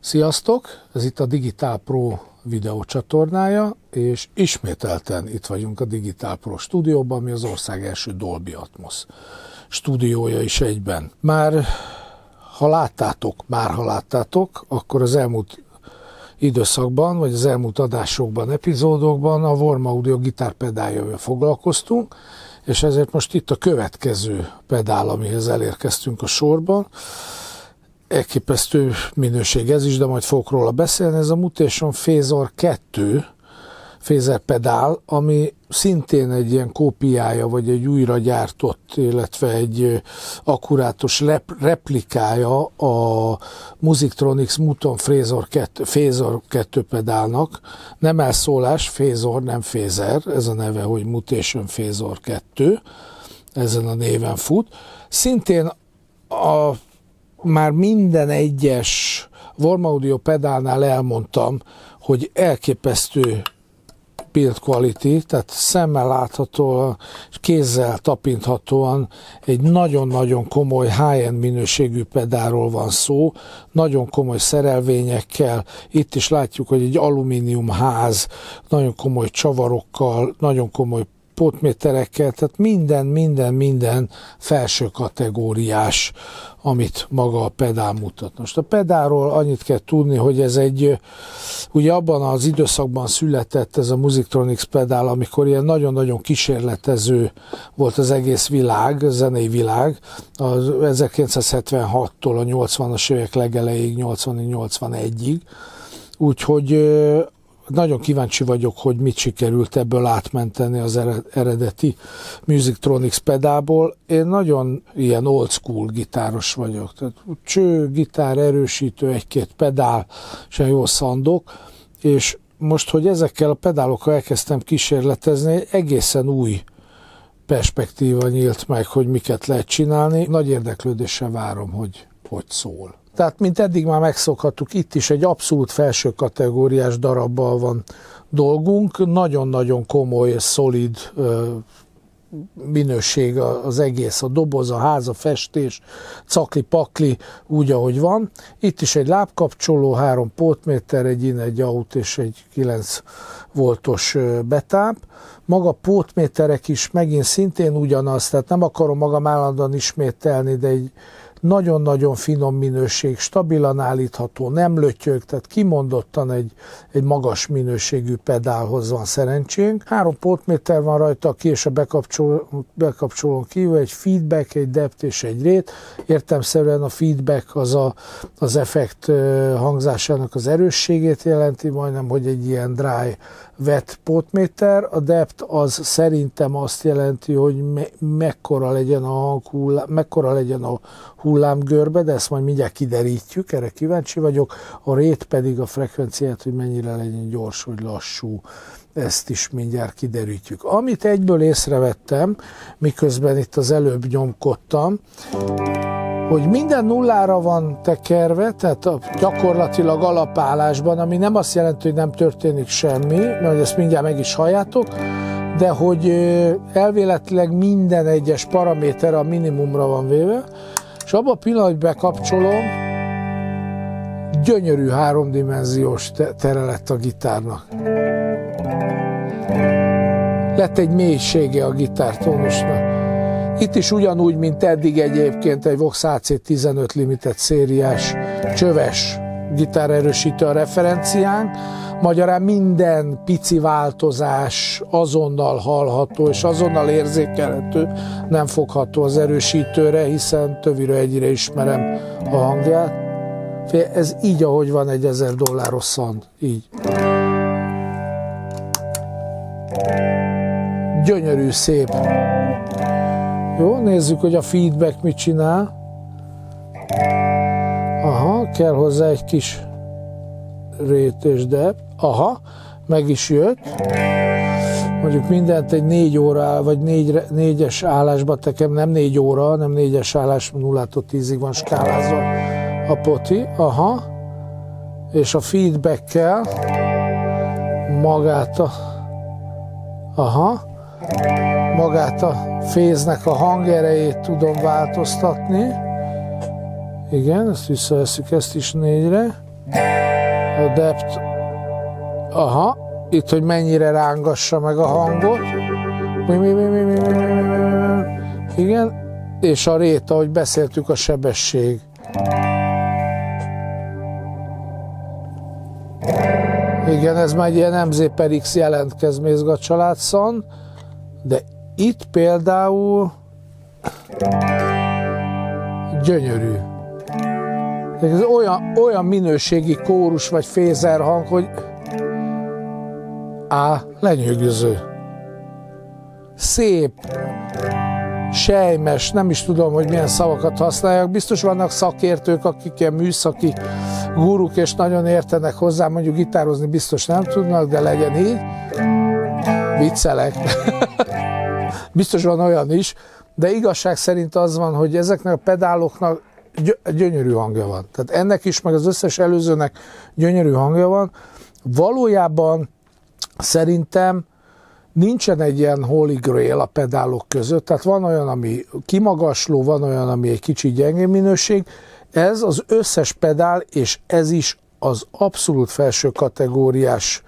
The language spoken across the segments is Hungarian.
Sziasztok! Ez itt a Digitál Pro videócsatornája, és ismételten itt vagyunk a Digitál Pro stúdióban, ami az ország első Dolby Atmos stúdiója is egyben. Már ha láttátok, akkor az elmúlt időszakban, vagy az elmúlt adásokban, epizódokban a Warm Audio gitárpedáljával foglalkoztunk, és ezért most itt a következő pedál, amihez elérkeztünk a sorban. Elképesztő minőség ez is, de majd fogok róla beszélni. Ez a Mutation Phasor 2 Phaser pedál, ami szintén egy ilyen kópiája, vagy egy újra gyártott, illetve egy akkurátus replikája a Musictronics Muton Phasor 2 pedálnak. Nem elszólás, Phasor, nem Phaser, ez a neve, hogy Mutation Phasor 2, ezen a néven fut. Szintén már minden egyes Warm Audio pedálnál elmondtam, hogy elképesztő build quality, tehát szemmel láthatóan, kézzel tapinthatóan egy nagyon-nagyon komoly high-end minőségű pedálról van szó, nagyon komoly szerelvényekkel. Itt is látjuk, hogy egy alumínium ház, nagyon komoly csavarokkal, nagyon komoly potméterekkel, tehát minden felső kategóriás, amit maga a pedál mutat. Most a pedálról annyit kell tudni, hogy ez ugye abban az időszakban született ez a Musictronics pedál, amikor ilyen nagyon-nagyon kísérletező volt az egész világ, a zenei világ, az 1976-tól a 80-as évek legelejéig, 80-81-ig. Úgyhogy nagyon kíváncsi vagyok, hogy mit sikerült ebből átmenteni az eredeti Musictronics pedálból. Én nagyon ilyen old school gitáros vagyok. Tehát cső, gitár, erősítő, egy-két pedál, és jó szandok. És most, hogy ezekkel a pedálokkal elkezdtem kísérletezni, egészen új perspektíva nyílt meg, hogy miket lehet csinálni. Nagy érdeklődéssel várom, hogy szól. Tehát, mint eddig már megszokhattuk, itt is egy abszolút felső kategóriás darabbal van dolgunk, nagyon-nagyon komoly, szolid minőség az egész, a doboz, a ház, a festés, cakli-pakli, úgy, ahogy van. Itt is egy lábkapcsoló, 3 pótméter, egy in, egy out és egy 9 voltos betáp. Maga pótméterek is megint szintén ugyanaz, tehát nem akarom magam állandóan ismételni, de egy nagyon-nagyon finom minőség, stabilan állítható, nem lötyög, tehát kimondottan egy magas minőségű pedálhoz van szerencsénk. 3 pótméter van rajta, a ki- és a bekapcsolón kívül, egy feedback, egy depth és egy rate. Értelemszerűen a feedback az effekt hangzásának az erősségét jelenti, majdnem, hogy egy ilyen dry wet pótméter. A depth az szerintem azt jelenti, hogy mekkora legyen a hullámgörbe, de ezt majd mindjárt kiderítjük, erre kíváncsi vagyok. A rate pedig a frekvenciát, hogy mennyire legyen gyors vagy lassú, ezt is mindjárt kiderítjük. Amit egyből észrevettem, miközben itt az előbb nyomkodtam, hogy minden nullára van tekerve, tehát gyakorlatilag alapállásban, ami nem azt jelenti, hogy nem történik semmi, mert ezt mindjárt meg is halljátok, de hogy elvéletileg minden egyes paraméter a minimumra van véve, és abban a pillanatban, hogy bekapcsolom, gyönyörű 3-dimenziós tere lett a gitárnak. Lett egy mélysége a gitártónusnak. Itt is ugyanúgy, mint eddig egyébként egy Vox AC15 Limited szériás csöves gitárerősítő a referenciánk, magyarán minden pici változás azonnal hallható és azonnal érzékelhető, nem fogható az erősítőre, hiszen töviről egyre ismerem a hangját. Ez így, ahogy van, egy $1000 szand. Így. Gyönyörű, szép. Jó, nézzük, hogy a feedback mit csinál. Aha, kell hozzá egy kis rate és depth. Aha, meg is jött. Mondjuk mindent egy 4 óra, vagy 4-es állásba tekem, nem 4 óra, hanem 4-es állás, 0-tól 10-ig van skálázva a poti. Aha. És a feedbackkel magát a féznek a hangerejét tudom változtatni. Igen, ezt visszavesszük, ezt is 4-re. A depth, aha, itt, hogy mennyire rángassa meg a hangot. Igen, és a rate, ahogy beszéltük, a sebesség. Igen, ez már egy ilyen MZ per X jelentkezmészga családszan, de itt például gyönyörű. Ez olyan minőségi kórus vagy fézer hang, hogy lenyűgöző. Szép, sejmes, nem is tudom, hogy milyen szavakat használják. Biztos vannak szakértők, akik ilyen műszaki guruk, és nagyon értenek hozzá, mondjuk gitározni biztos nem tudnak, de legyen így. Viccelek. Biztos van olyan is, de igazság szerint az van, hogy ezeknek a pedáloknak gyönyörű hangja van. Tehát ennek is, meg az összes előzőnek gyönyörű hangja van. Valójában szerintem nincsen egy ilyen holy grail a pedálok között, tehát van olyan, ami kimagasló, van olyan, ami egy kicsit gyengé minőség. Ez az összes pedál, és ez is az abszolút felső kategóriás,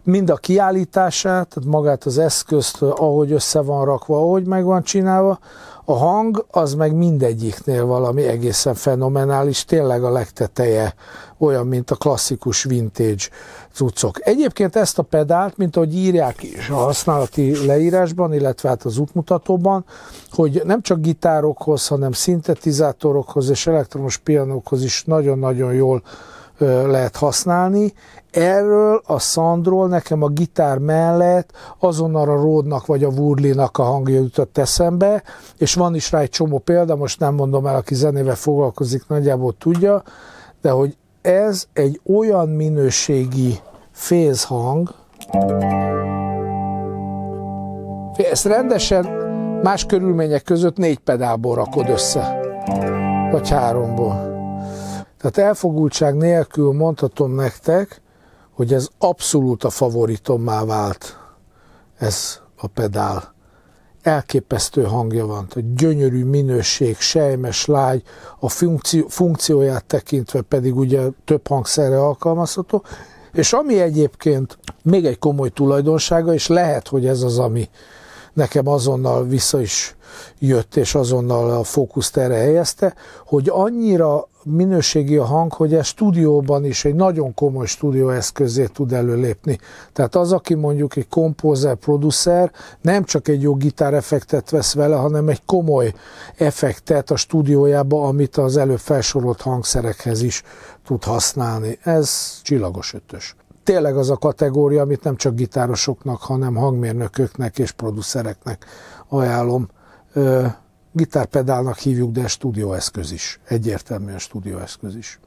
mind a kiállítását, tehát magát az eszközt, ahogy össze van rakva, ahogy meg van csinálva, a hang az meg mindegyiknél valami egészen fenomenális, tényleg a legteteje, olyan, mint a klasszikus vintage cuccok. Egyébként ezt a pedált, mint ahogy írják is a használati leírásban, illetve hát az útmutatóban, hogy nem csak gitárokhoz, hanem szintetizátorokhoz és elektromos pianókhoz is nagyon-nagyon jól lehet használni. Erről a Soundról nekem a gitár mellett azonnal a Rode-nak vagy a Woodley-nak a hangja jutott eszembe, és van is rá egy csomó példa, most nem mondom el, aki zenével foglalkozik, nagyjából tudja, de hogy ez egy olyan minőségi fézhang, ezt rendesen más körülmények között 4 pedálból rakod össze, vagy 3-ból. Tehát elfogultság nélkül mondhatom nektek, hogy ez abszolút a favoritommá vált, ez a pedál. Elképesztő hangja van, tehát gyönyörű minőség, sejmes, lágy, a funkcióját tekintve pedig ugye több hangszerre alkalmazható, és ami egyébként még egy komoly tulajdonsága, és lehet, hogy ez az, ami nekem azonnal vissza is jött, és azonnal a fókuszt erre helyezte, hogy annyira minőségi a hang, hogy ez stúdióban is egy nagyon komoly stúdióeszközé tud előlépni. Tehát az, aki mondjuk egy kompózer, producer, nem csak egy jó gitáreffektet vesz vele, hanem egy komoly effektet a stúdiójába, amit az előbb felsorolt hangszerekhez is tud használni. Ez csillagos ötös. Tényleg az a kategória, amit nem csak gitárosoknak, hanem hangmérnököknek és producereknek ajánlom. Gitárpedálnak hívjuk, de stúdióeszköz is. Egyértelműen stúdióeszköz is.